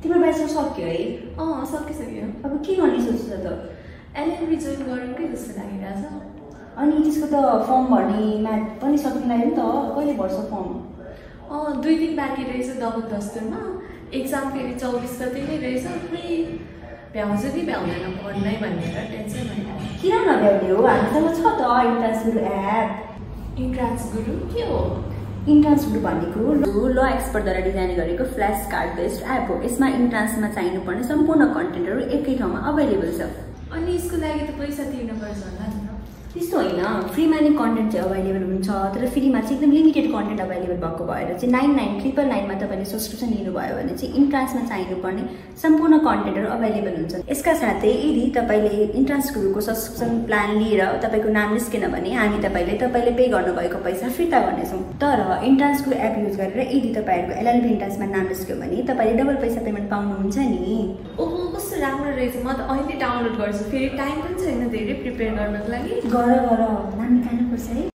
तिम्रो ब्याचलर सक्यो है? सकिसक्यो। अब के गर्ने सोच्छ त? एलएलबी जोइन गरौँ कि जस्तो लागिरहेछ। अनि त्यसको त फर्म भर्ने म्याथ पनि सक्नु लाग्यो नि त, कहिले भर्छ फर्म? 2 दिन बाँकी रहेछ दगुन दस्तुरमा, एक्जाम फेरि 24 गते नै रहेछ। फेरि भ्याउँछु कि भ्याउँदैन पढ्नै भनेर टेन्सन भइरहेको। किन नभ्याउने हो? हामीसँग छ त इन्ट्रान्स गुरु एप। इन्ट्रान्स गुरु के हो? इन्ट्रान्स गुरु भनेको ल एक्सपर्टद्वारा डिजाइन गरेको फ्ल्यास कार्ड बेस्ड एप हो। यसमा इन्ट्रान्समा चाहिनुपर्ने सम्पूर्ण कन्टेन्टहरू एकै ठाउँमा अभाइलेबल छ। अनि यसको लागि त पैसा तिर्नुपर्छ होला नि? त्यस्तो होइन, फ्रीमा नै कन्टेन्ट चाहिँ अभाइलेबल हुन्छ। तर फ्रीमा चाहिँ एकदम लिमिटेड कन्टेन्ट अभाइलेबल भएको भएर चाहिँ 99,999 तपाईँले सब्सक्रिप्सन लिनुभयो भने चाहिँ इन्ट्रान्समा चाहिनुपर्ने सम्पूर्ण कन्टेन्टहरू अभाइलेबल हुन्छ। यसका साथै यदि तपाईँले इन्ट्रान्स गुरुको सब्सक्रिप्सन प्लान लिएर तपाईँको नाम निस्केन भने हामी तपाईँले पे गर्नुभएको पैसा फिर्ता गर्नेछौँ। तर इन्ट्रान्स गुरु एप युज गरेर यदि तपाईँहरूको एलएलबी इन्ट्रान्समा नाम निस्क्यो भने तपाईँले डबल पैसा पेमेन्ट पाउनुहुन्छ नि। ओहो, कस्तो राम्रो रहेछ। म त अहिले डाउनलोड गर्छु। फेरि टाइम पनि छैन धेरै प्रिपेयर गर्नको लागि। गर नाम निकाल्नुपर्छ है।